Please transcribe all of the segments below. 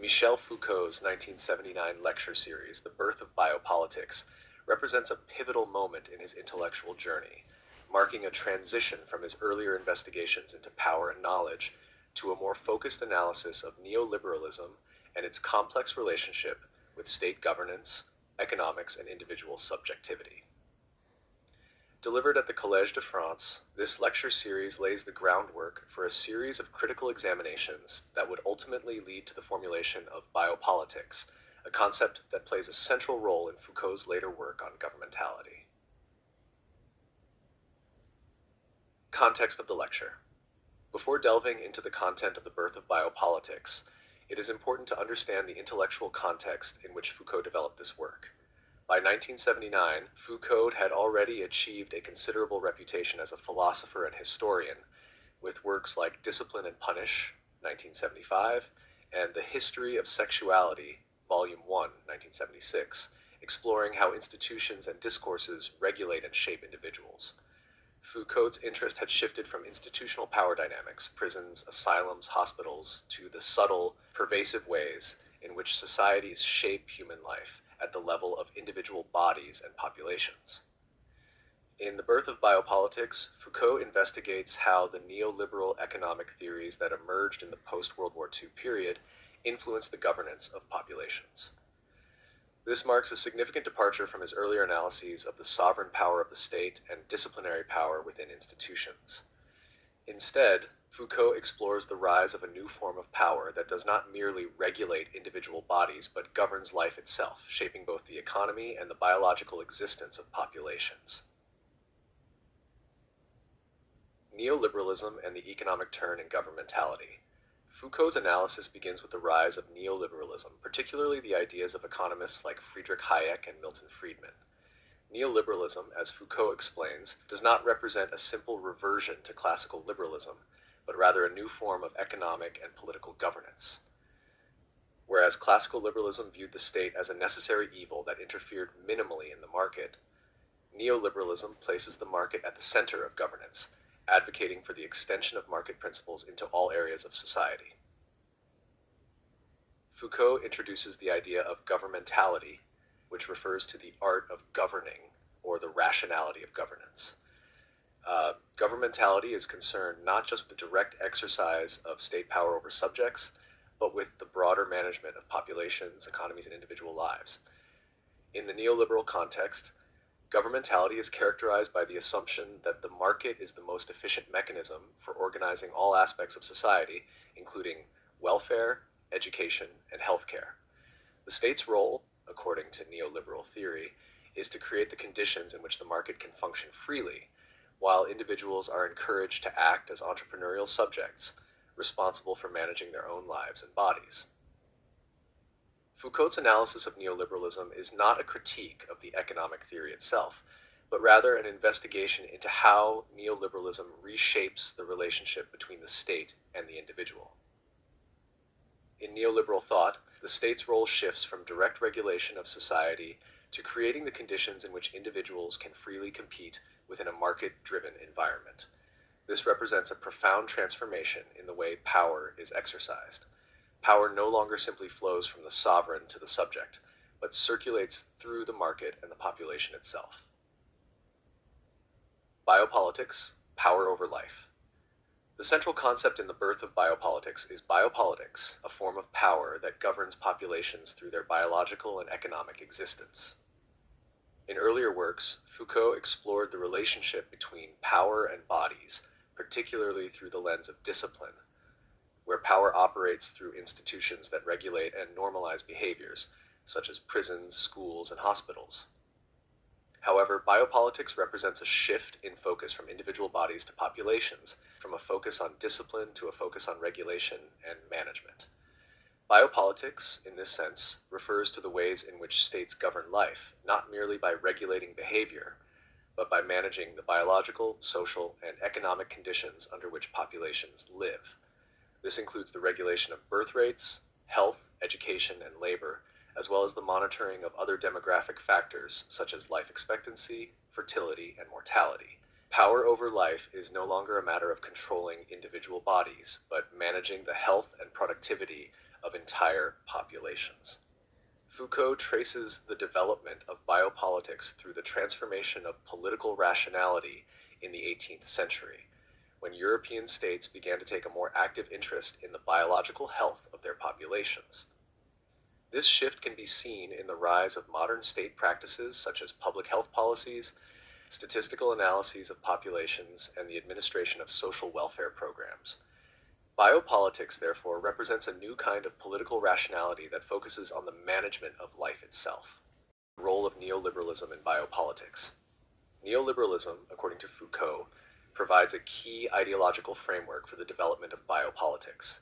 Michel Foucault's 1979 lecture series, The Birth of Biopolitics, represents a pivotal moment in his intellectual journey, marking a transition from his earlier investigations into power and knowledge to a more focused analysis of neoliberalism and its complex relationship with state governance, economics, and individual subjectivity. Delivered at the Collège de France, this lecture series lays the groundwork for a series of critical examinations that would ultimately lead to the formulation of biopolitics, a concept that plays a central role in Foucault's later work on governmentality. Context of the lecture. Before delving into the content of The Birth of Biopolitics, it is important to understand the intellectual context in which Foucault developed this work. By 1979, Foucault had already achieved a considerable reputation as a philosopher and historian, with works like Discipline and Punish, 1975, and The History of Sexuality, Volume 1, 1976, exploring how institutions and discourses regulate and shape individuals. Foucault's interest had shifted from institutional power dynamics, prisons, asylums, hospitals, to the subtle, pervasive ways in which societies shape human life at the level of individual bodies and populations. In The Birth of Biopolitics, Foucault investigates how the neoliberal economic theories that emerged in the post-World War II period influenced the governance of populations. This marks a significant departure from his earlier analyses of the sovereign power of the state and disciplinary power within institutions. Instead, Foucault explores the rise of a new form of power that does not merely regulate individual bodies but governs life itself, shaping both the economy and the biological existence of populations. Neoliberalism and the economic turn in governmentality. Foucault's analysis begins with the rise of neoliberalism, particularly the ideas of economists like Friedrich Hayek and Milton Friedman. Neoliberalism, as Foucault explains, does not represent a simple reversion to classical liberalism, but rather a new form of economic and political governance. Whereas classical liberalism viewed the state as a necessary evil that interfered minimally in the market, neoliberalism places the market at the center of governance, advocating for the extension of market principles into all areas of society. Foucault introduces the idea of governmentality, which refers to the art of governing, or the rationality of governance. Governmentality is concerned not just with the direct exercise of state power over subjects, but with the broader management of populations, economies, and individual lives. In the neoliberal context, governmentality is characterized by the assumption that the market is the most efficient mechanism for organizing all aspects of society, including welfare, education, and healthcare. The state's role, according to neoliberal theory, is to create the conditions in which the market can function freely, while individuals are encouraged to act as entrepreneurial subjects, responsible for managing their own lives and bodies. Foucault's analysis of neoliberalism is not a critique of the economic theory itself, but rather an investigation into how neoliberalism reshapes the relationship between the state and the individual. In neoliberal thought, the state's role shifts from direct regulation of society to creating the conditions in which individuals can freely compete within a market-driven environment. This represents a profound transformation in the way power is exercised. Power no longer simply flows from the sovereign to the subject, but circulates through the market and the population itself. Biopolitics, power over life. The central concept in The Birth of Biopolitics is biopolitics, a form of power that governs populations through their biological and economic existence. In earlier works, Foucault explored the relationship between power and bodies, particularly through the lens of discipline, where power operates through institutions that regulate and normalize behaviors, such as prisons, schools, and hospitals. However, biopolitics represents a shift in focus from individual bodies to populations, from a focus on discipline to a focus on regulation and management. Biopolitics, in this sense, refers to the ways in which states govern life, not merely by regulating behavior, but by managing the biological, social, and economic conditions under which populations live. This includes the regulation of birth rates, health, education, and labor, as well as the monitoring of other demographic factors such as life expectancy, fertility, and mortality. Power over life is no longer a matter of controlling individual bodies, but managing the health and productivity of entire populations. Foucault traces the development of biopolitics through the transformation of political rationality in the 18th century, when European states began to take a more active interest in the biological health of their populations. This shift can be seen in the rise of modern state practices such as public health policies, statistical analyses of populations, and the administration of social welfare programs. Biopolitics, therefore, represents a new kind of political rationality that focuses on the management of life itself. The role of neoliberalism in biopolitics. Neoliberalism, according to Foucault, provides a key ideological framework for the development of biopolitics.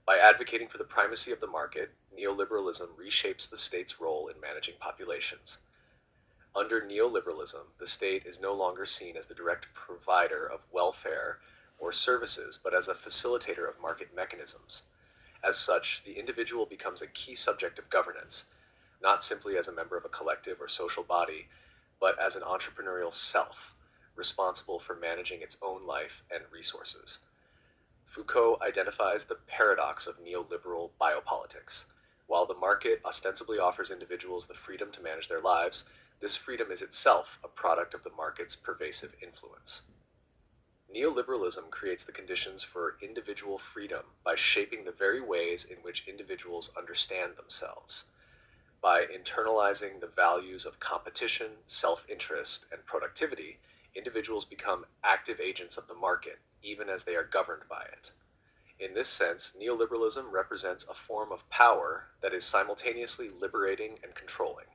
By advocating for the primacy of the market, neoliberalism reshapes the state's role in managing populations. Under neoliberalism, the state is no longer seen as the direct provider of welfare or services, but as a facilitator of market mechanisms. As such, the individual becomes a key subject of governance, not simply as a member of a collective or social body, but as an entrepreneurial self, responsible for managing its own life and resources. Foucault identifies the paradox of neoliberal biopolitics. While the market ostensibly offers individuals the freedom to manage their lives, this freedom is itself a product of the market's pervasive influence. Neoliberalism creates the conditions for individual freedom by shaping the very ways in which individuals understand themselves. By internalizing the values of competition, self-interest, and productivity, individuals become active agents of the market, even as they are governed by it. In this sense, neoliberalism represents a form of power that is simultaneously liberating and controlling,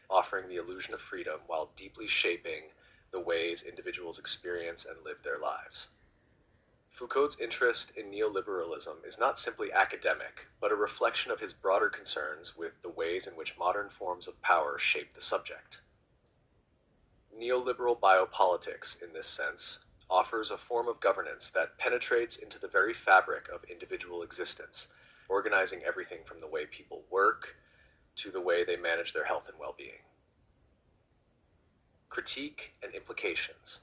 offering the illusion of freedom while deeply shaping the ways individuals experience and live their lives. Foucault's interest in neoliberalism is not simply academic, but a reflection of his broader concerns with the ways in which modern forms of power shape the subject. Neoliberal biopolitics, in this sense, offers a form of governance that penetrates into the very fabric of individual existence, organizing everything from the way people work to the way they manage their health and well-being. Critique and implications.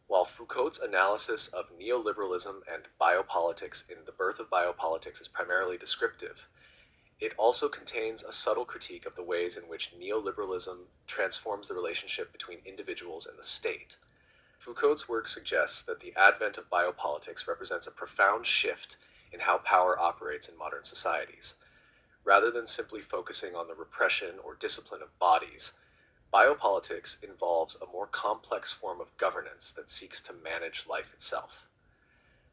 While Foucault's analysis of neoliberalism and biopolitics in The Birth of Biopolitics is primarily descriptive, it also contains a subtle critique of the ways in which neoliberalism transforms the relationship between individuals and the state. Foucault's work suggests that the advent of biopolitics represents a profound shift in how power operates in modern societies. Rather than simply focusing on the repression or discipline of bodies, biopolitics involves a more complex form of governance that seeks to manage life itself.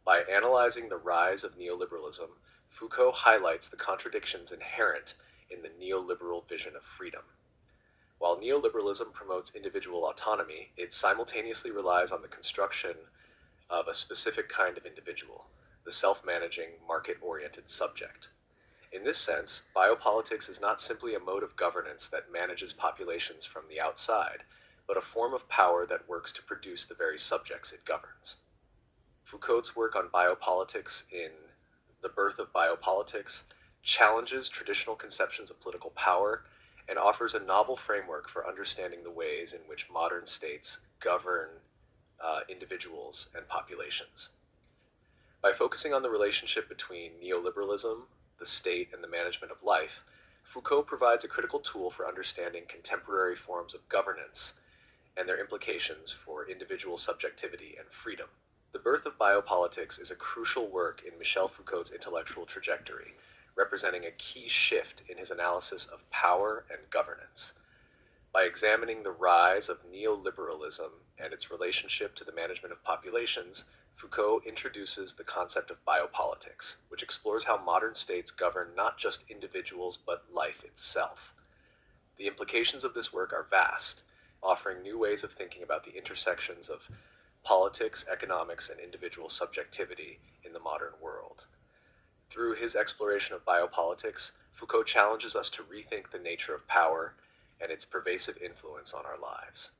By analyzing the rise of neoliberalism, Foucault highlights the contradictions inherent in the neoliberal vision of freedom. While neoliberalism promotes individual autonomy, it simultaneously relies on the construction of a specific kind of individual, the self-managing, market-oriented subject. In this sense, biopolitics is not simply a mode of governance that manages populations from the outside, but a form of power that works to produce the very subjects it governs. Foucault's work on biopolitics in The Birth of Biopolitics challenges traditional conceptions of political power and offers a novel framework for understanding the ways in which modern states govern individuals and populations. By focusing on the relationship between neoliberalism, the state, and the management of life, Foucault provides a critical tool for understanding contemporary forms of governance and their implications for individual subjectivity and freedom. The Birth of Biopolitics is a crucial work in Michel Foucault's intellectual trajectory, representing a key shift in his analysis of power and governance. By examining the rise of neoliberalism and its relationship to the management of populations, Foucault introduces the concept of biopolitics, which explores how modern states govern not just individuals but life itself. The implications of this work are vast, offering new ways of thinking about the intersections of politics, economics, and individual subjectivity in the modern world. Through his exploration of biopolitics, Foucault challenges us to rethink the nature of power and its pervasive influence on our lives.